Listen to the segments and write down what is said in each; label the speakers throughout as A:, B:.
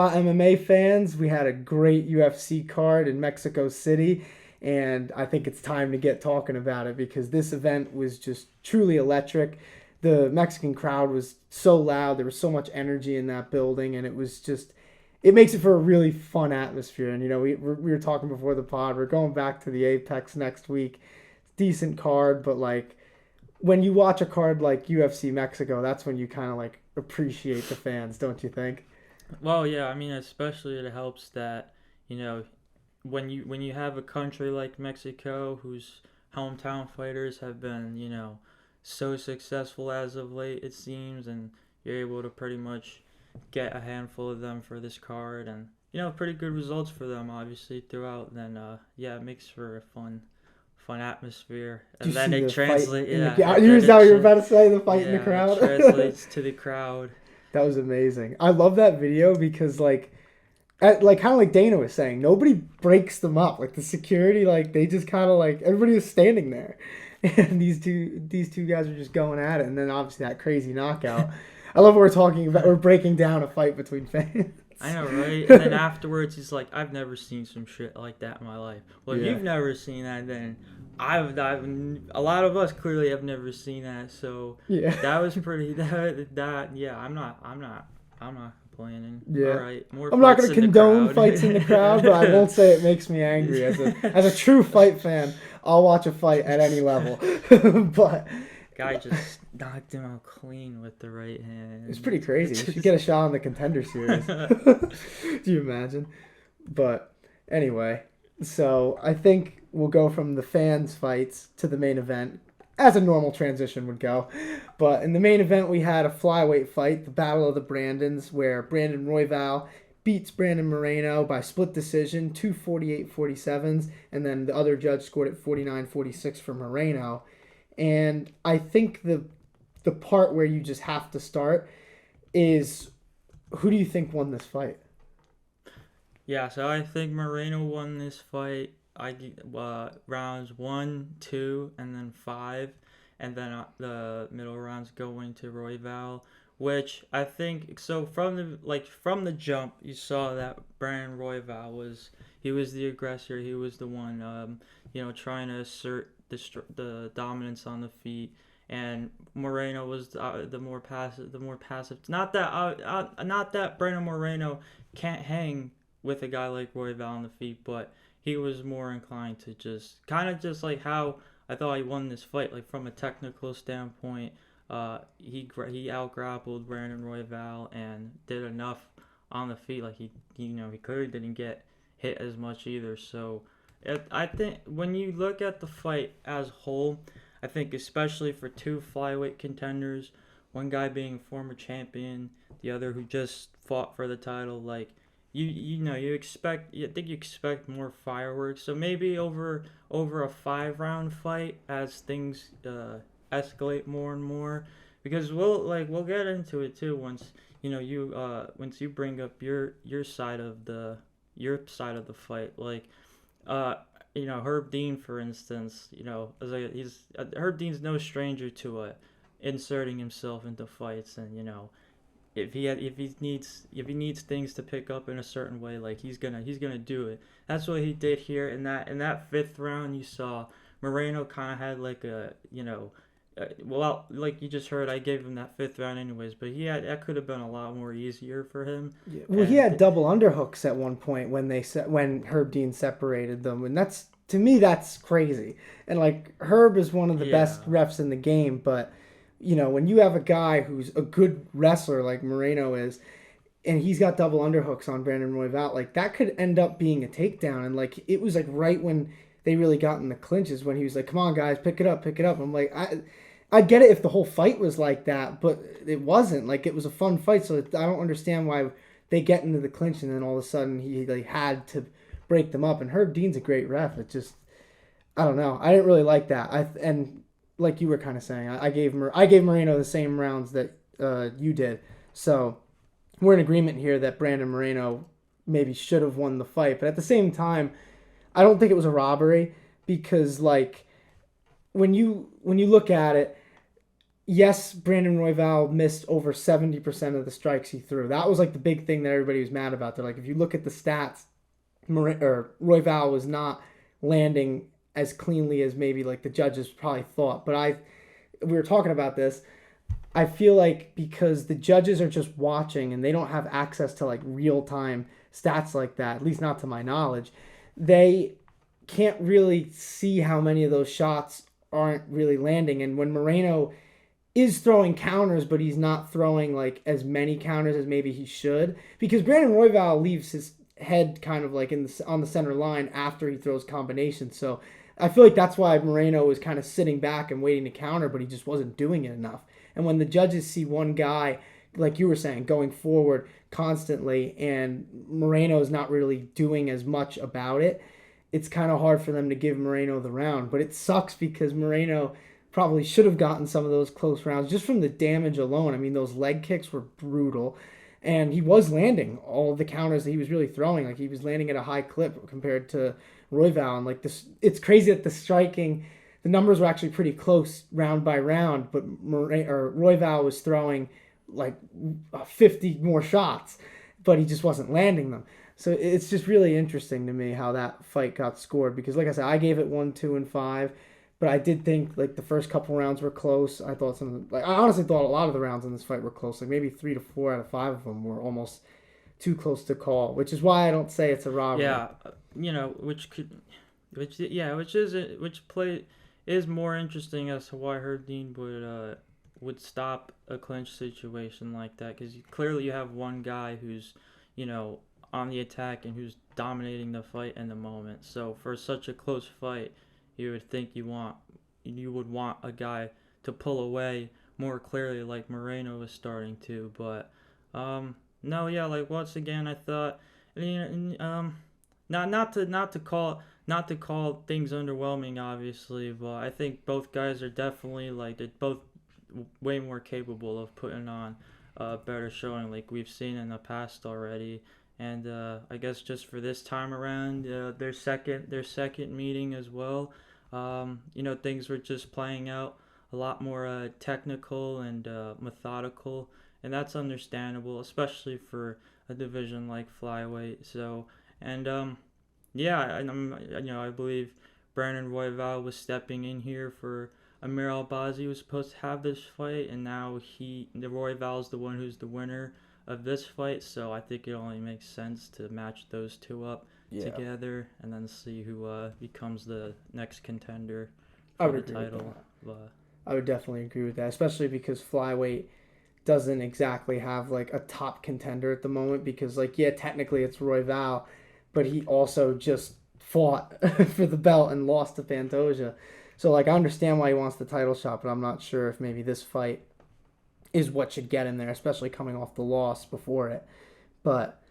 A: Utah MMA fans, we had a great UFC card in Mexico City, and I think it's time to get talking about it because this event was just truly electric. The Mexican crowd was so loud, there was so much energy in that building, and it makes it for a really fun atmosphere. And we were talking before the pod, we're going back to the Apex next week. Decent card, but like when you watch a card like UFC Mexico, that's when you kind of like appreciate the fans, don't you think?
B: Well, yeah, I mean, especially it helps that, you know, when you have a country like Mexico whose hometown fighters have been, so successful as of late, it seems, and you're able to pretty much get a handful of them for this card and, pretty good results for them, obviously, throughout, then, yeah, it makes for a fun atmosphere.
A: Do you
B: And then
A: see
B: it
A: the fight
B: translates,
A: in the?
B: yeah,
A: You
B: then
A: was
B: it,
A: that what you were
B: tra-
A: about to say? The fight in the
B: yeah, it
A: crowd.
B: translates to the crowd.
A: That was amazing. I love that video because like kind of like Dana was saying, nobody breaks them up. Like the security, like they just kind of like everybody was standing there, and these two guys are just going at it. And then obviously that crazy knockout. I love what we're talking about. We're breaking down a fight between fans.
B: I know, right? And then afterwards, he's like, "I've never seen some shit like that in my life." Well, if
A: Yeah,
B: you've never seen that, then I've a lot of us clearly have never seen that. So
A: yeah,
B: that was pretty. That yeah, I'm not complaining. All
A: yeah.
B: right, more
A: I'm not
B: fights
A: gonna
B: in the
A: condone
B: crowd.
A: fights in the crowd, but I won't say it makes me angry. As a true fight fan, I'll watch a fight at any level. But
B: Guy just knocked him out clean with the right hand.
A: it's pretty crazy. We should get a shot on the Contender Series. Do you imagine? But anyway, so I think we'll go from the fans' fights to the main event, as a normal transition would go. But in the main event, we had a flyweight fight, the Battle of the Brandons, where Brandon Royval beats Brandon Moreno by split decision, 248-47s, and then the other judge scored it 49-46 for Moreno. And I think the part where you just have to start is, who do you think won this fight?
B: Yeah, so I think Moreno won this fight. Rounds 1, 2, and then 5, and then the middle rounds going to Royval, which I think so from the jump you saw that Brandon Royval was the aggressor. He was the one trying to assert the dominance on the feet, and Moreno was the more passive. Not that Brandon Moreno can't hang with a guy like Royval on the feet, but he was more inclined to just kind of just like how I thought he won this fight, like from a technical standpoint. He out grappled Brandon Royval and did enough on the feet. Like he clearly didn't get hit as much either. So I think when you look at the fight as a whole, I think especially for two flyweight contenders, one guy being a former champion, the other who just fought for the title, like I think you expect more fireworks. So maybe over a 5 round fight as things escalate more and more, because we'll get into it too once once you bring up your side of the fight, like Herb Dean, for instance. Herb Dean's no stranger to inserting himself into fights, and if he needs things to pick up in a certain way, like he's gonna do it. That's what he did here in that 5th round. You saw Moreno kind of had like like you just heard, I gave him that 5th round anyways, but that could have been a lot more easier for him.
A: Yeah. Well, he had
B: And
A: double underhooks at one point when Herb Dean separated them, and that's, to me, that's crazy. And like Herb is one of the best
B: yeah,
A: refs in the game, but when you have a guy who's a good wrestler like Moreno is, and he's got double underhooks on Brandon Royval, like that could end up being a takedown. And like it was like right when they really got in the clinches when he was like, "Come on, guys, pick it up, pick it up." I'm like, I get it if the whole fight was like that, but it wasn't. Like it was a fun fight, so I don't understand why they get into the clinch and then all of a sudden he like had to break them up. And Herb Dean's a great ref. It just, I don't know. I didn't really like that. And like you were kind of saying, I gave Moreno the same rounds that you did. So we're in agreement here that Brandon Moreno maybe should have won the fight, but at the same time, I don't think it was a robbery because like when you look at it, yes, Brandon Royval missed over 70% of the strikes he threw. That was like the big thing that everybody was mad about. They're like, if you look at the stats, Royval was not landing as cleanly as maybe like the judges probably thought. But we were talking about this. I feel like because the judges are just watching and they don't have access to like real time stats like that, at least not to my knowledge, they can't really see how many of those shots aren't really landing. And when Moreno is throwing counters, but he's not throwing like as many counters as maybe he should, because Brandon Royval leaves his head kind of like on the center line after he throws combinations. So I feel like that's why Moreno was kind of sitting back and waiting to counter, but he just wasn't doing it enough. And when the judges see one guy, like you were saying, going forward constantly, and Moreno's not really doing as much about it, it's kind of hard for them to give Moreno the round. But it sucks because Moreno probably should have gotten some of those close rounds just from the damage alone. I mean, those leg kicks were brutal. And he was landing all of the counters that he was really throwing. Like, he was landing at a high clip compared to Royval. And, like, this, it's crazy that the numbers were actually pretty close round by round, but Royval was throwing, like, 50 more shots, but he just wasn't landing them. So it's just really interesting to me how that fight got scored because, like I said, I gave it 1, 2, and 5. But I did think like the first couple rounds were close. I thought I honestly thought a lot of the rounds in this fight were close. Like maybe 3 to 4 out of 5 of them were almost too close to call, which is why I don't say it's a robbery.
B: Yeah, which play is more interesting as to why Herdine would stop a clinch situation like that because clearly you have one guy who's on the attack and who's dominating the fight in the moment. So for such a close fight, you would think you would want a guy to pull away more clearly like Moreno was starting to, but no, yeah, like once again I thought not to call things underwhelming obviously, but I think both guys are definitely like they're both way more capable of putting on a better showing like we've seen in the past already. And I guess just for this time around, their second meeting as well. Things were just playing out a lot more technical and methodical, and that's understandable, especially for a division like flyweight. So, and I believe Brandon Royval was stepping in here for Amir Albazi, was supposed to have this fight, and now the Royval is the one who's the winner of this fight. So I think it only makes sense to match those two up together and then see who becomes the next contender for the title.
A: I would definitely agree with that, especially because flyweight doesn't exactly have like a top contender at the moment because technically it's Royval, but he also just fought for the belt and lost to Pantoja. So I understand why he wants the title shot, but I'm not sure if maybe this fight is what should get him there, especially coming off the loss before it. But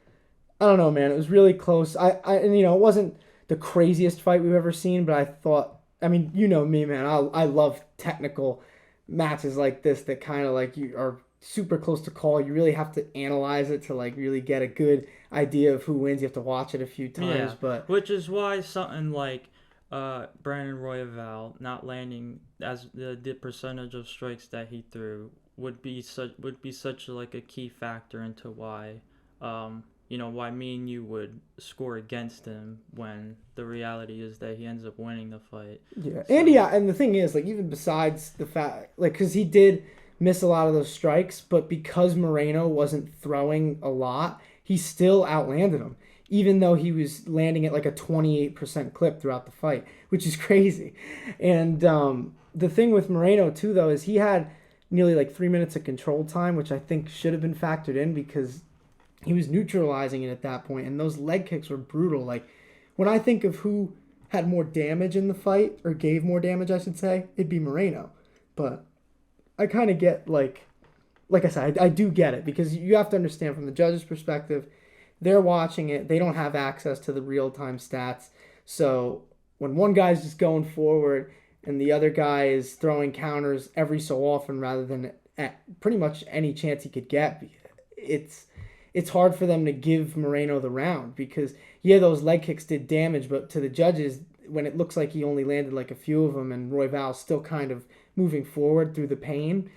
A: I don't know, man. It was really close. It wasn't the craziest fight we've ever seen, but I thought, I mean, you know me, man. I love technical matches like this that kind of like you are super close to call. You really have to analyze it to like really get a good idea of who wins. You have to watch it a few times, but
B: which is why something like Brandon Royval not landing as the percentage of strikes that he threw would be such like a key factor into why why me and you would score against him when the reality is that he ends up winning the fight.
A: Yeah, so. And the thing is, like, even besides the fact, like, because he did miss a lot of those strikes, but because Moreno wasn't throwing a lot, he still outlanded him, even though he was landing at like a 28% clip throughout the fight, which is crazy. And the thing with Moreno too, though, is he had nearly like 3 minutes of control time, which I think should have been factored in because he was neutralizing it at that point, and those leg kicks were brutal. Like, when I think of who had more damage in the fight, or gave more damage, I should say, it'd be Moreno. But I kind of get, like I said, I do get it, because you have to understand from the judge's perspective, they're watching it, they don't have access to the real-time stats. So when one guy's just going forward, and the other guy is throwing counters every so often rather than at pretty much any chance he could get, it's hard for them to give Moreno the round because, those leg kicks did damage, but to the judges, when it looks like he only landed like a few of them and Royval still kind of moving forward through the pain,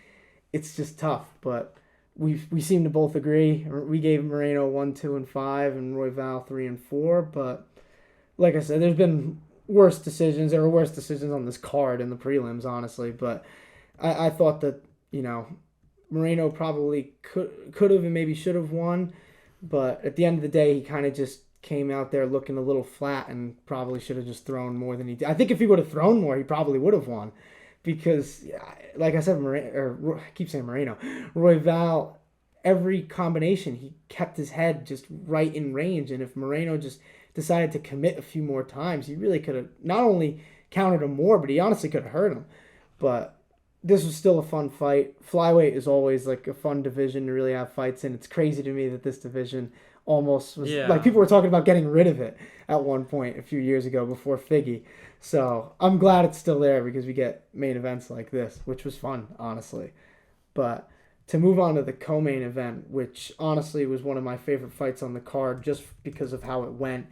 A: it's just tough. But we seem to both agree. We gave Moreno 1, 2, and 5, and Royval 3 and 4. But like I said, there's been worse decisions. There were worse decisions on this card in the prelims, honestly. But I thought that Moreno probably could have and maybe should have won. But at the end of the day, he kind of just came out there looking a little flat and probably should have just thrown more than he did. I think if he would have thrown more, he probably would have won. Because, like I said, I keep saying Moreno, Royval, every combination, he kept his head just right in range. And if Moreno just decided to commit a few more times, he really could have not only countered him more, but he honestly could have hurt him. But this was still a fun fight. Flyweight is always like a fun division to really have fights in. It's crazy to me that this division almost was like people were talking about getting rid of it at one point a few years ago before Figgy. So I'm glad it's still there because we get main events like this, which was fun, honestly. But to move on to the co-main event, which honestly was one of my favorite fights on the card just because of how it went.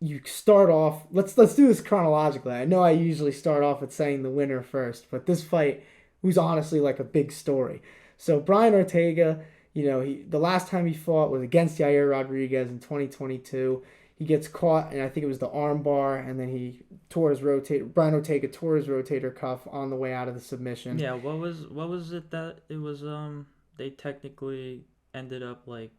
A: You start off, let's do this chronologically. I know I usually start off with saying the winner first, but this fight was honestly like a big story. So Brian Ortega, the last time he fought was against Yair Rodriguez in 2022. He gets caught, and I think it was the arm bar, and then Brian Ortega tore his rotator cuff on the way out of the submission.
B: Yeah, what was it that it was they technically ended up like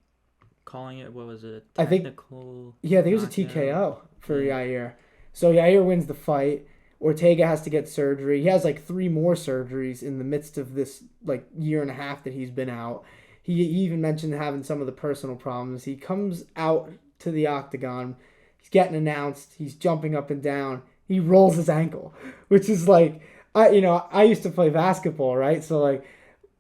B: calling it, what was it?
A: I think it was a TKO for Yair. So Yair wins the fight. Ortega has to get surgery. He has like 3 more surgeries in the midst of this like year and a half that he's been out. He even mentioned having some of the personal problems. He comes out to the octagon. He's getting announced. He's jumping up and down. He rolls his ankle, which is like, I used to play basketball, right? So like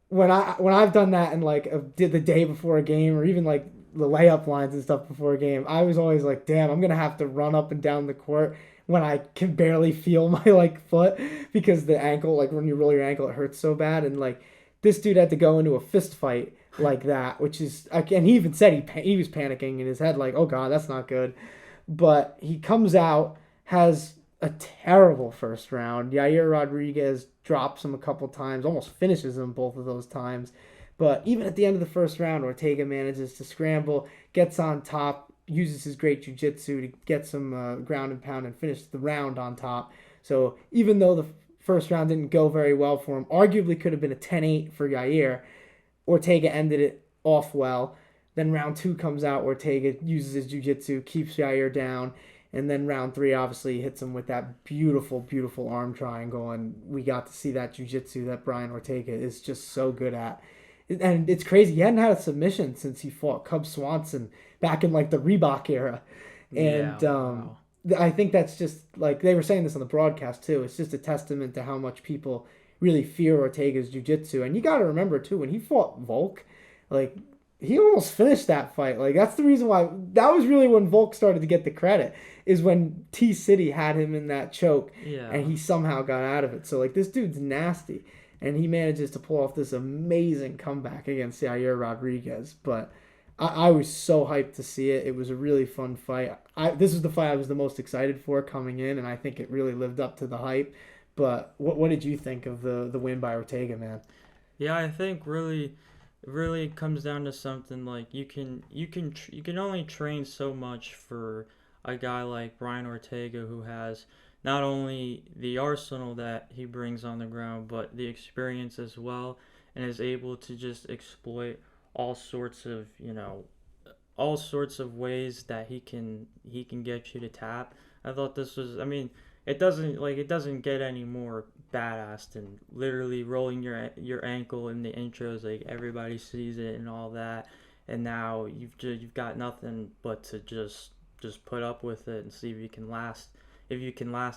A: when I've done that and like did the day before a game or even like the layup lines and stuff before a game, I was always like, damn, I'm gonna have to run up and down the court when I can barely feel my like foot because the ankle, like when you roll your ankle, it hurts so bad. And like this dude had to go into a fist fight like that, which is, and he even said he was panicking in his head, like, oh god, that's not good. But he comes out, has a terrible first round. Yair Rodriguez drops him a couple times, almost finishes him both of those times. But even at the end of the first round, Ortega manages to scramble, gets on top, uses his great jiu-jitsu to get some ground and pound and finish the round on top. So even though the first round didn't go very well for him, arguably could have been a 10-8 for Yair, Ortega ended it off well. Then round 2 comes out, Ortega uses his jiu-jitsu, keeps Yair down, and then round 3 obviously hits him with that beautiful, beautiful arm triangle, and we got to see that jiu-jitsu that Brian Ortega is just so good at. And it's crazy. He hadn't had a submission since he fought Cub Swanson back in like the Reebok era. And wow. I think that's just like they were saying this on the broadcast too. It's just a testament to how much people really fear Ortega's jiu-jitsu. And you got to remember too, when he fought Volk, like he almost finished that fight. Like that's the reason why that was really when Volk started to get the credit is when T-City had him in that choke and he somehow got out of it. So like this dude's nasty. And he manages to pull off this amazing comeback against Yair Rodriguez. But I was so hyped to see it. It was a really fun fight. This was the fight I was the most excited for coming in, and I think it really lived up to the hype. But what did you think of the win by Ortega, man?
B: Yeah, I think really it comes down to something like you can only train so much for a guy like Brian Ortega who has not only the arsenal that he brings on the ground, but the experience as well, and is able to just exploit all sorts of ways that he can get you to tap. I thought this was, it doesn't get any more badass than literally rolling your ankle in the intros, like everybody sees it and all that, and now you've got nothing but to just put up with it and see if you can last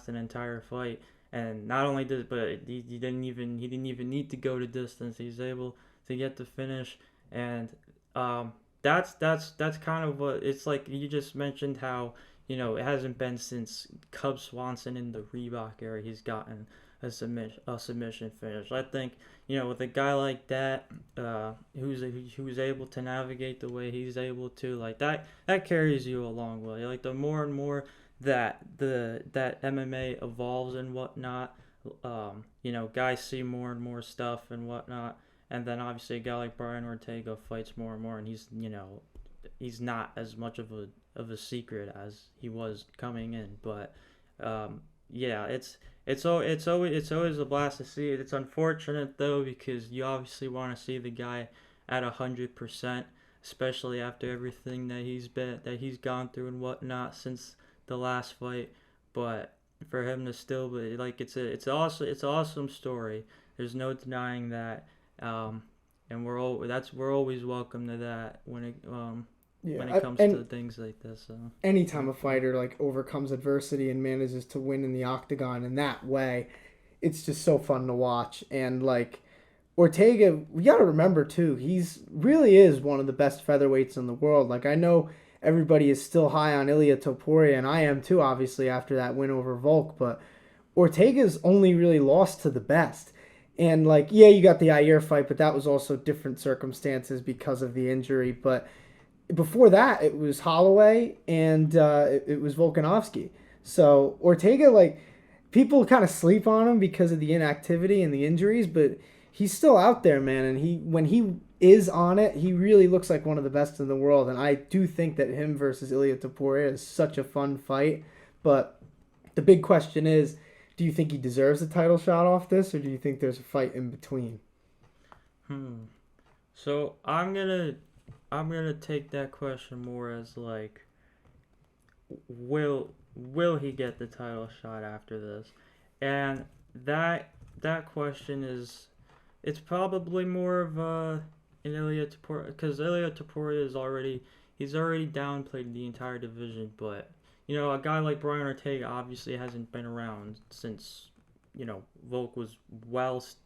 B: an entire fight. And not only did, but he didn't even need to go to distance. He's able to get the finish, and that's kind of what it's like. You just mentioned how it hasn't been since Cub Swanson in the Reebok era he's gotten a submission finish. I think with a guy like that who's able to navigate the way he's able to, like that carries you a long way. Like the more and more that MMA evolves and whatnot, guys see more and more stuff and whatnot. And then obviously a guy like Brian Ortega fights more and more, and he's not as much of a secret as he was coming in. But yeah, it's always a blast to see it. It's unfortunate though because you obviously want to see the guy at 100%, especially after everything that he's gone through and whatnot since the last fight. But for him to still be like it's an awesome story. There's no denying that. And we're always welcome to that when it comes to things like this. So
A: anytime a fighter like overcomes adversity and manages to win in the octagon in that way, it's just so fun to watch. And like Ortega, we got to remember too, he's really is one of the best featherweights in the world. Like I know everybody is still high on Ilia Topuria, and I am too, obviously after that win over Volk. But Ortega's only really lost to the best. And like, yeah, you got the Yair fight, but that was also different circumstances because of the injury. But before that, it was Holloway and it was Volkanovski. So Ortega, like, people kind of sleep on him because of the inactivity and the injuries, but he's still out there, man. And when he is on it, he really looks like one of the best in the world. And I do think that him versus Ilia Topuria is such a fun fight. But the big question is, do you think he deserves a title shot off this, or do you think there's a fight in between?
B: So I'm gonna take that question more as like, will he get the title shot after this? And that question is, it's probably more of an Ilia Topuria, because Ilia Topuria he's already downplayed the entire division, but a guy like Brian Ortega obviously hasn't been around since Volk was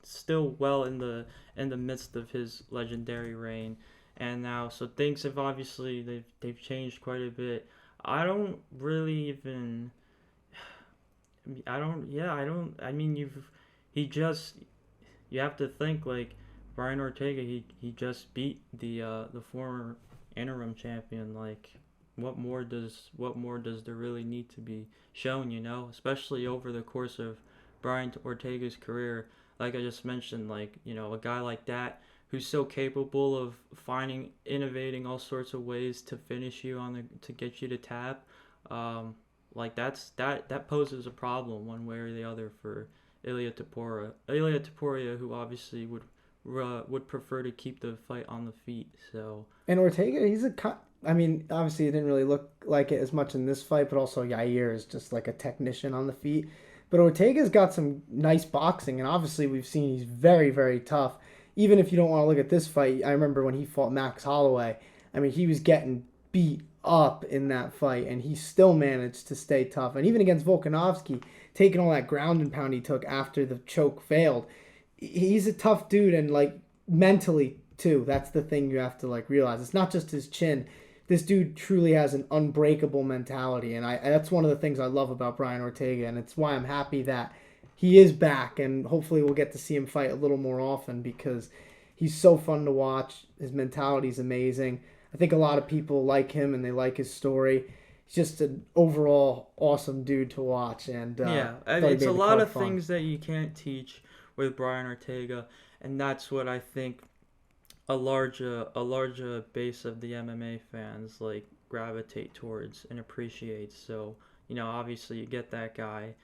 B: still well in the midst of his legendary reign, and now so things have obviously they've changed quite a bit. I don't really even. I don't. Yeah, I don't. I mean, you have to think like Brian Ortega. He just beat the former interim champion. Like, what more does there really need to be shown? Especially over the course of Brian Ortega's career. Like I just mentioned, like a guy like that who's so capable of innovating all sorts of ways to finish you to get you to tap. Like that poses a problem one way or the other for Ilia Topuria, who obviously would prefer to keep the fight on the feet. So
A: and Ortega, I mean, obviously it didn't really look like it as much in this fight, but also Yair is just like a technician on the feet. But Ortega's got some nice boxing, and obviously we've seen he's very, very tough. Even if you don't want to look at this fight, I remember when he fought Max Holloway. I mean, he was getting beat up in that fight, and he still managed to stay tough. And even against Volkanovski, taking all that ground and pound he took after the choke failed, he's a tough dude, and like mentally too. That's the thing you have to like realize. It's not just his chin. This dude truly has an unbreakable mentality, and that's one of the things I love about Brian Ortega, and it's why I'm happy that he is back, and hopefully we'll get to see him fight a little more often because he's so fun to watch. His mentality is amazing. I think a lot of people like him and they like his story. He's just an overall awesome dude to watch, and
B: yeah, it's a lot of things that you can't teach with Brian Ortega, and that's what I think a larger base of the MMA fans like gravitate towards and appreciate. So obviously you get that guy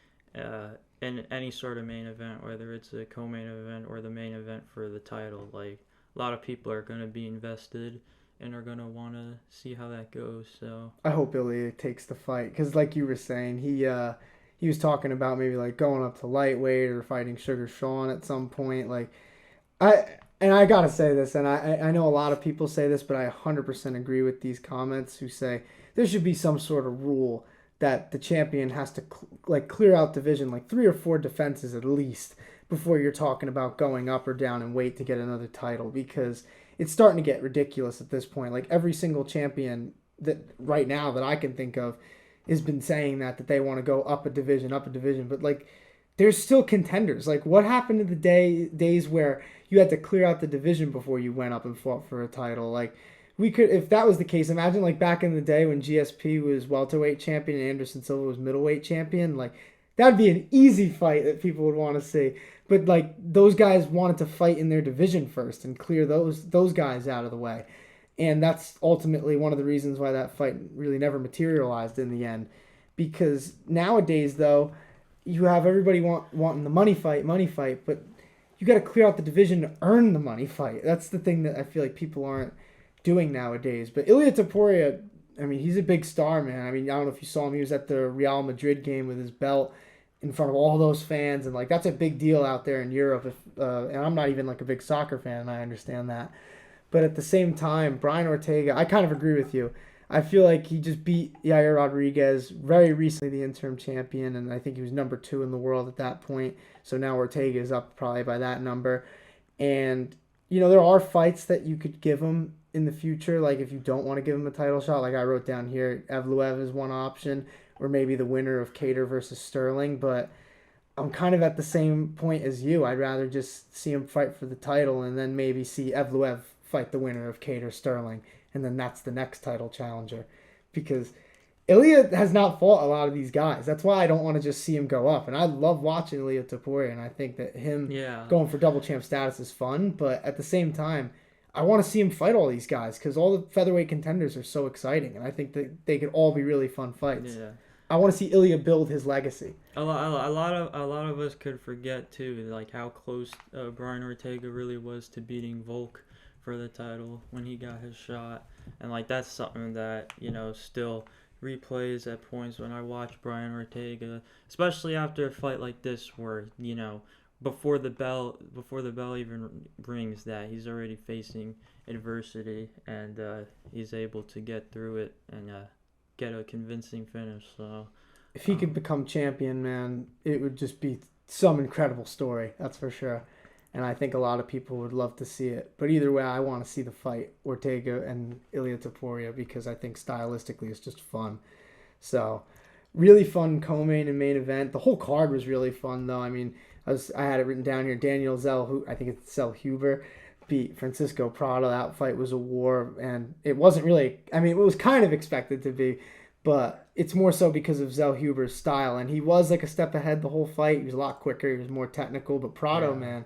B: in any sort of main event, whether it's a co-main event or the main event for the title. Like, a lot of people are going to be invested and are going to want to see how that goes. So
A: I hope Ilya takes the fight because, like you were saying, he was talking about maybe like going up to lightweight or fighting Sugar Sean at some point. Like, I gotta say this, and I know a lot of people say this, but I 100% agree with these comments who say there should be some sort of rule that the champion has to clear out division, like 3 or 4 defenses at least, before you're talking about going up or down and wait to get another title, because it's starting to get ridiculous at this point. Like, every single champion that right now that I can think of has been saying that they want to go up a division, but like, there's still contenders. Like, what happened to the days where you had to clear out the division before you went up and fought for a title? Like, we could, if that was the case, imagine like back in the day when GSP was welterweight champion and Anderson Silva was middleweight champion. Like, that'd be an easy fight that people would want to see. But like those guys wanted to fight in their division first and clear those guys out of the way. And that's ultimately one of the reasons why that fight really never materialized in the end. Because nowadays, though, you have everybody wanting the money fight, but you got to clear out the division to earn the money fight. That's the thing that I feel like people aren't doing nowadays. But Ilia Topuria, I mean, he's a big star, man. I mean, I don't know if you saw him. He was at the Real Madrid game with his belt in front of all those fans, and like that's a big deal out there in Europe. And I'm not even like a big soccer fan, and I understand that. But at the same time, Brian Ortega, I kind of agree with you. I feel like he just beat Yair Rodriguez very recently, the interim champion, and I think he was number 2 in the world at that point. So now Ortega is up probably by that number. And, you know, there are fights that you could give him in the future, like if you don't want to give him a title shot, like I wrote down here, Evloev is one option, or maybe the winner of Kattar versus Sterling. But I'm kind of at the same point as you. I'd rather just see him fight for the title and then maybe see Evloev fight the winner of Kattar Sterling, and then that's the next title challenger. Because Ilia has not fought a lot of these guys. That's why I don't want to just see him go up. And I love watching Ilia Topuria, and I think that him going for double champ status is fun. But at the same time, I want to see him fight all these guys because all the featherweight contenders are so exciting, and I think that they could all be really fun fights.
B: Yeah.
A: I want to see Ilia build his legacy.
B: A lot of us could forget too, like how close Brian Ortega really was to beating Volk for the title when he got his shot, and like that's something that, you know, still replays at points when I watch Brian Ortega, especially after a fight like this where, you know, before the bell even rings, that he's already facing adversity and he's able to get through it and get a convincing finish. So
A: if he could become champion, man, it would just be some incredible story, that's for sure. And I think a lot of people would love to see it. But either way, I want to see the fight, Ortega and Ilia Topuria, because I think stylistically it's just fun. So, really fun co-main and main event. The whole card was really fun, though. I mean, I had it written down here. Daniel I think it's Zellhuber, beat Francisco Prado. That fight was a war, and it wasn't really, I mean, it was kind of expected to be, but it's more so because of Zellhuber's style. And he was like a step ahead the whole fight. He was a lot quicker. He was more technical. But Prado, man,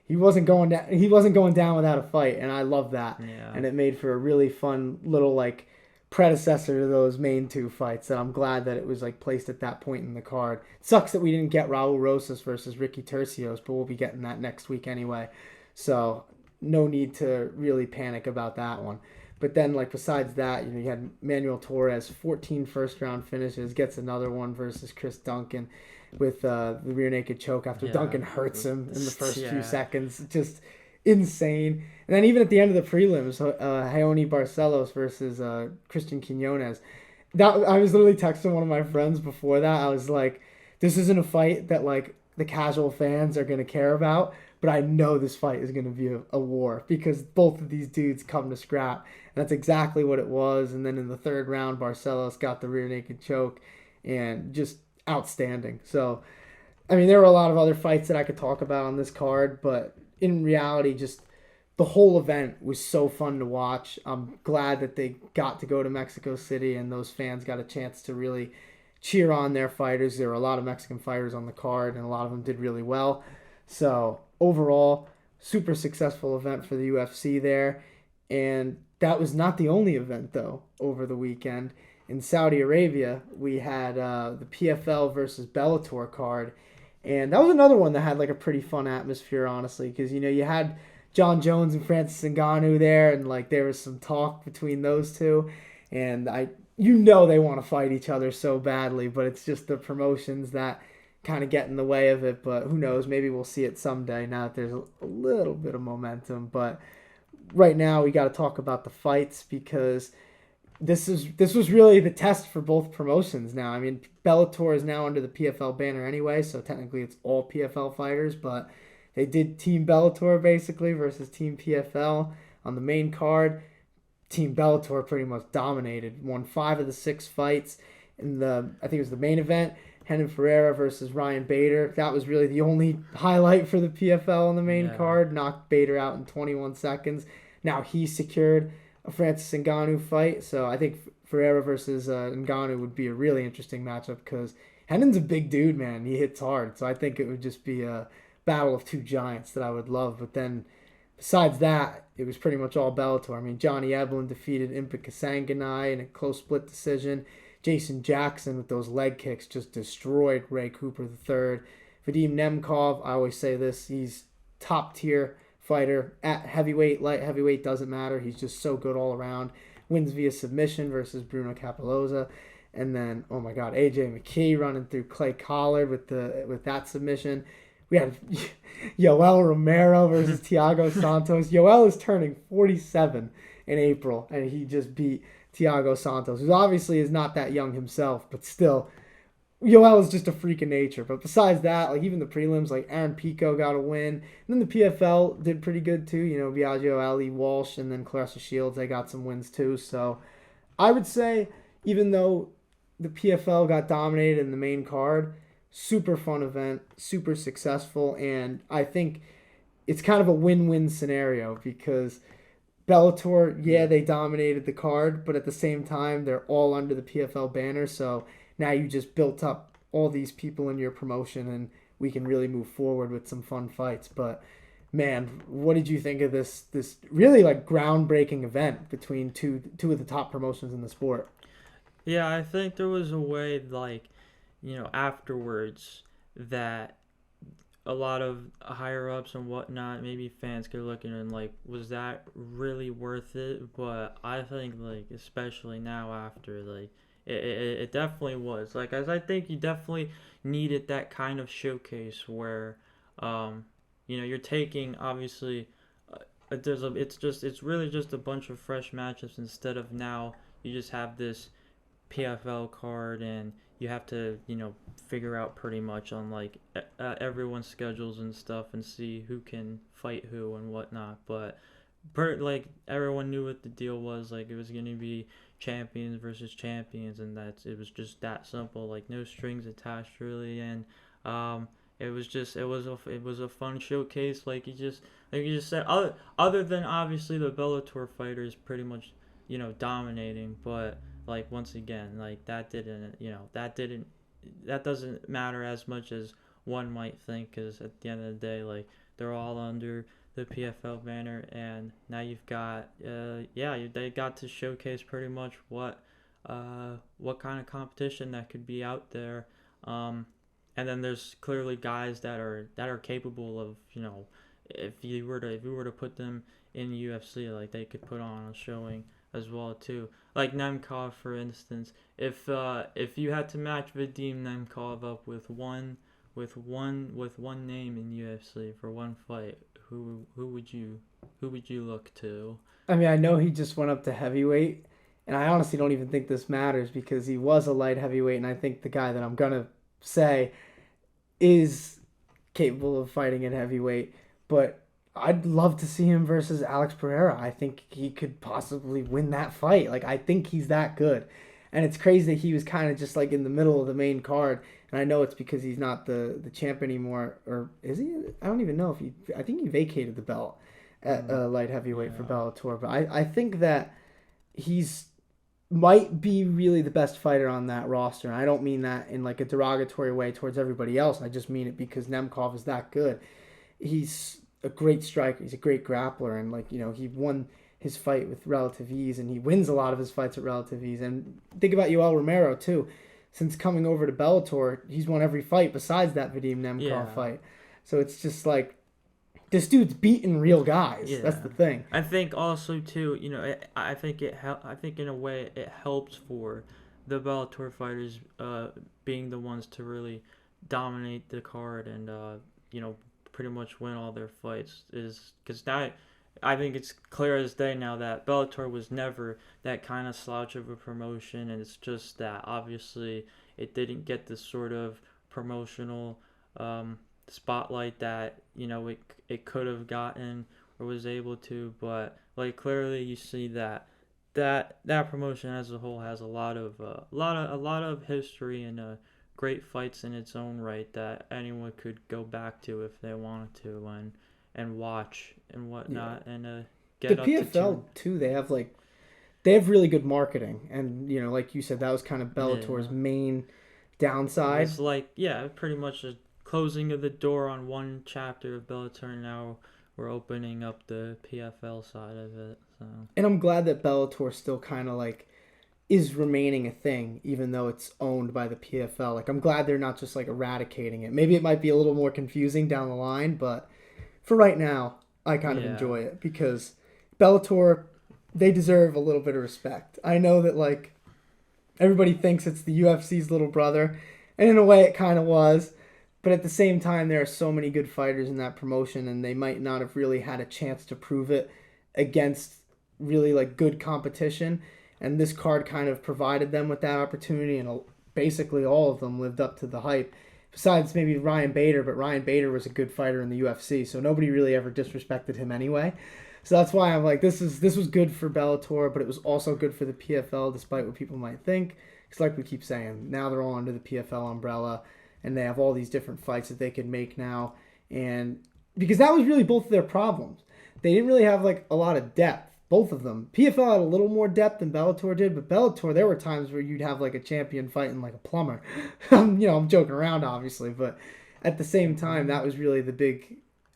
A: he wasn't going down without a fight, and I love that.
B: Yeah.
A: And it made for a really fun little like predecessor to those main 2 fights. And I'm glad that it was like placed at that point in the card. It sucks that we didn't get Raul Rosas versus Ricky Tercios, but we'll be getting that next week anyway. So no need to really panic about that one. But then, like, besides that, you know, you had Manuel Torres, 14 first-round finishes, gets another one versus Chris Duncan with the rear naked choke after Duncan hurts him in the first few seconds. Just insane. And then even at the end of the prelims, Raoni Barcelos versus Christian Quinones. I was literally texting one of my friends before that. I was like, this isn't a fight that, like, the casual fans are going to care about, but I know this fight is going to be a war because both of these dudes come to scrap. And that's exactly what it was. And then in the 3rd round, Barcelos got the rear naked choke and just outstanding. So, I mean, there were a lot of other fights that I could talk about on this card, but in reality, just the whole event was so fun to watch. I'm glad that they got to go to Mexico City and those fans got a chance to really cheer on their fighters. There were a lot of Mexican fighters on the card, and a lot of them did really well. So, overall, super successful event for the UFC there. And that was not the only event, though, over the weekend. In Saudi Arabia, we had the PFL versus Bellator card. And that was another one that had like a pretty fun atmosphere, honestly, because, you know, you had John Jones and Francis Ngannou there, and like there was some talk between those two. And you know they want to fight each other so badly, but it's just the promotions that kind of get in the way of it. But who knows, maybe we'll see it someday now that there's a little bit of momentum. But right now we got to talk about the fights because this was really the test for both promotions now. I mean, Bellator is now under the PFL banner anyway, so technically it's all PFL fighters, but they did Team Bellator basically versus Team PFL on the main card. Team Bellator pretty much dominated, won 5 of the 6 fights in I think it was the main event. Renan Ferreira versus Ryan Bader. That was really the only highlight for the PFL on the main card. Knocked Bader out in 21 seconds. Now he secured a Francis Ngannou fight. So I think Ferreira versus Ngannou would be a really interesting matchup because Hennon's a big dude, man. He hits hard, so I think it would just be a battle of two giants that I would love. But then, besides that, it was pretty much all Bellator. I mean, Johnny Eblen defeated Impa Kasanganay in a close split decision. Jason Jackson with those leg kicks just destroyed Ray Cooper III. Vadim Nemkov, I always say this, he's top tier fighter at heavyweight, light heavyweight, doesn't matter. He's just so good all around. Wins via submission versus Bruno Capoloza. And then, oh my God, AJ McKee running through Clay Collard with that submission. We had Yoel Romero versus Thiago Santos. Yoel is turning 47 in April, and he just beat Thiago Santos, who obviously is not that young himself, but still, Yoel is just a freak of nature. But besides that, like even the prelims, like Aaron Pico got a win. And then the PFL did pretty good too. You know, Biagio, Ali Walsh, and then Clarissa Shields, they got some wins too. So I would say, even though the PFL got dominated in the main card, super fun event, super successful, and I think it's kind of a win-win scenario because Bellator, yeah, they dominated the card, but at the same time, they're all under the PFL banner, so now you just built up all these people in your promotion, and we can really move forward with some fun fights. But man, what did you think of this really like groundbreaking event between two of the top promotions in the sport?
B: Yeah, I think there was a way, like, afterwards that a lot of higher ups and whatnot, maybe fans could look at it and like, was that really worth it? But I think, like, especially now after, like, it definitely was. Like, as I think you definitely needed that kind of showcase where, you're taking, obviously, it's really just a bunch of fresh matchups instead of now you just have this PFL card and you have to, figure out pretty much on like everyone's schedules and stuff and see who can fight who and whatnot. But like everyone knew what the deal was. Like it was gonna be champions versus champions, and it was just that simple. Like no strings attached really, and it was a fun showcase. Like you just said, other than obviously the Bellator fighters pretty much dominating, but like once again, like that doesn't matter as much as one might think, because at the end of the day, like they're all under the PFL banner, and now you've got they got to showcase pretty much what kind of competition that could be out there, and then there's clearly guys that are capable of, if you were to put them in UFC, like they could put on a showing as well too. Like Nemkov, for instance, if you had to match Vadim Nemkov up with one name in UFC for one fight, who would you look to?
A: I mean, I know he just went up to heavyweight, and I honestly don't even think this matters because he was a light heavyweight, and I think the guy that I'm gonna say is capable of fighting at heavyweight, but I'd love to see him versus Alex Pereira. I think he could possibly win that fight. Like, I think he's that good. And it's crazy that he was kind of just like in the middle of the main card. And I know it's because he's not the champ anymore. Or is he? I don't even know if I think he vacated the belt at light heavyweight for Bellator. But I think that he's might be really the best fighter on that roster. And I don't mean that in like a derogatory way towards everybody else. I just mean it because Nemkov is that good. He's a great striker. He's a great grappler, and he won his fight with relative ease, and he wins a lot of his fights at relative ease. And think about Yoel Romero too. Since coming over to Bellator, he's won every fight besides that Vadim Nemkov fight. So it's just like this dude's beating real guys. Yeah. That's the thing.
B: I think also too, I think I think in a way it helps for the Bellator fighters being the ones to really dominate the card and pretty much win all their fights, is because now I think it's clear as day now that Bellator was never that kind of slouch of a promotion, and it's just that obviously it didn't get the sort of promotional spotlight that it could have gotten or was able to. But like clearly you see that promotion as a whole has a lot of history and great fights in its own right that anyone could go back to if they wanted to and watch and whatnot. Yeah. And get
A: the
B: up
A: PFL
B: to
A: too. They have they have really good marketing, and like you said, that was kind of Bellator's
B: Yeah.
A: main
B: It
A: downside.
B: was like, yeah, pretty much a closing of the door on one chapter of Bellator. Now we're opening up the PFL side of it. So
A: And I'm glad that Bellator still kind of like is remaining a thing, even though it's owned by the PFL. Like, I'm glad they're not just like eradicating it. Maybe it might be a little more confusing down the line, but for right now, I kind of
B: yeah,
A: enjoy it because Bellator, they deserve a little bit of respect. I know that like everybody thinks it's the UFC's little brother, and in a way it kind of was. But at the same time, there are so many good fighters in that promotion, and they might not have really had a chance to prove it against really like good competition. And this card kind of provided them with that opportunity, and basically all of them lived up to the hype. Besides maybe Ryan Bader, but Ryan Bader was a good fighter in the UFC, so nobody really ever disrespected him anyway. So that's why I'm like, this was good for Bellator, but it was also good for the PFL, despite what people might think. Because like we keep saying, now they're all under the PFL umbrella, and they have all these different fights that they can make now. And because that was really both of their problems, they didn't really have like a lot of depth. Both of them. PFL had a little more depth than Bellator did, but Bellator, there were times where you'd have like a champion fighting like a plumber. I'm joking around, obviously, but at the same time, that was really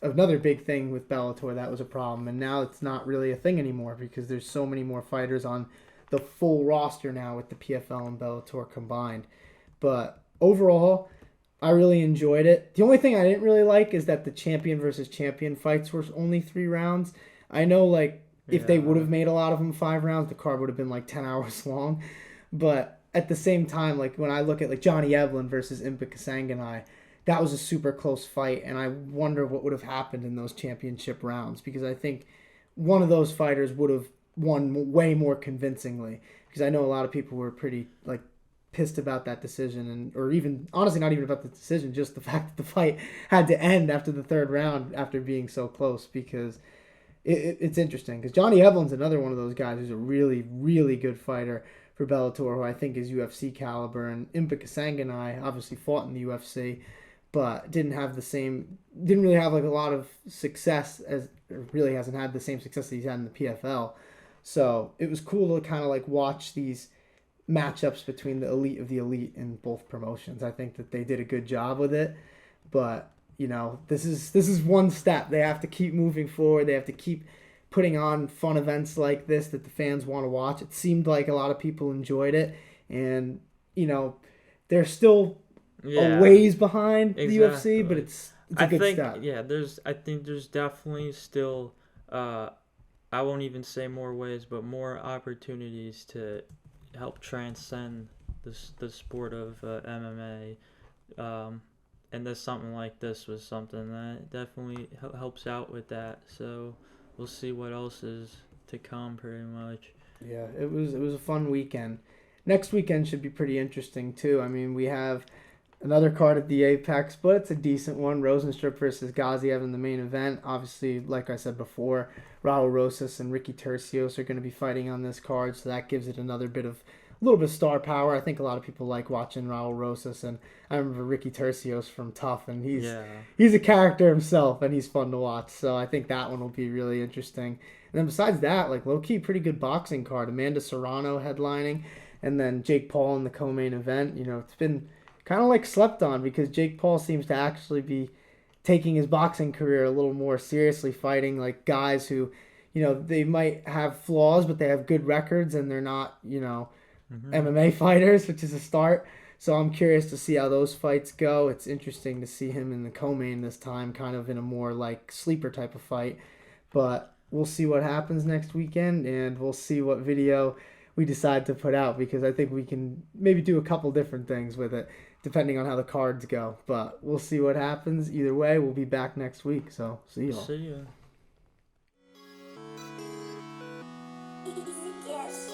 A: another big thing with Bellator that was a problem, and now it's not really a thing anymore because there's so many more fighters on the full roster now with the PFL and Bellator combined. But overall, I really enjoyed it. The only thing I didn't really like is that the champion versus champion fights were only 3 rounds. I know, like, if they would
B: yeah,
A: have made a lot of them 5 rounds, the card would have been like 10 hours long. But at the same time, like when I look at like Johnny Evelyn versus Impa Kasanganay, that was a super close fight, and I wonder what would have happened in those championship rounds because I think one of those fighters would have won way more convincingly. Because I know a lot of people were pretty like pissed about that decision, and or even honestly not even about the decision, just the fact that the fight had to end after the third round after being so close. Because it's interesting because Johnny Evelyn's another one of those guys who's a really really good fighter for Bellator, who I think is UFC caliber, and Impa Kasanganay obviously fought in the UFC but didn't really have like a lot of success as or really hasn't had the same success that he's had in the PFL. So it was cool to kind of like watch these matchups between the elite of the elite in both promotions. I think that they did a good job with it, but this is one step. They have to keep moving forward. They have to keep putting on fun events like this that the fans want to watch. It seemed like a lot of people enjoyed it, and they're still a
B: yeah,
A: ways behind the UFC, but
B: exactly.
A: it's a
B: I
A: good
B: think
A: step.
B: yeah, I think there's definitely still uh I won't even say more ways, but more opportunities to help transcend the sport of MMA. And this something like this was something that definitely helps out with that. So we'll see what else is to come, pretty much.
A: Yeah, it was a fun weekend. Next weekend should be pretty interesting too. I mean, we have another card at the Apex, but it's a decent one. Rosenstruck versus Gaziev in the main event. Obviously, like I said before, Raul Rosas and Ricky Tercios are going to be fighting on this card, so that gives it a little bit of star power. I think a lot of people like watching Raul Rosas, and I remember Ricky Tercios from Tough, and
B: Yeah.
A: he's a character himself, and he's fun to watch. So I think that one will be really interesting. And then besides that, like low key, pretty good boxing card. Amanda Serrano headlining, and then Jake Paul in the co-main event. It's been kind of like slept on because Jake Paul seems to actually be taking his boxing career a little more seriously, fighting like guys who, they might have flaws, but they have good records and they're not,
B: Mhm.
A: MMA fighters, which is a start. So I'm curious to see how those fights go. It's interesting to see him in the co-main this time, kind of in a more like sleeper type of fight. But we'll see what happens next weekend, and we'll see what video we decide to put out because I think we can maybe do a couple different things with it depending on how the cards go. But we'll see what happens. Either way, we'll be back next week. So see you all.
B: See ya.
C: Easy guess.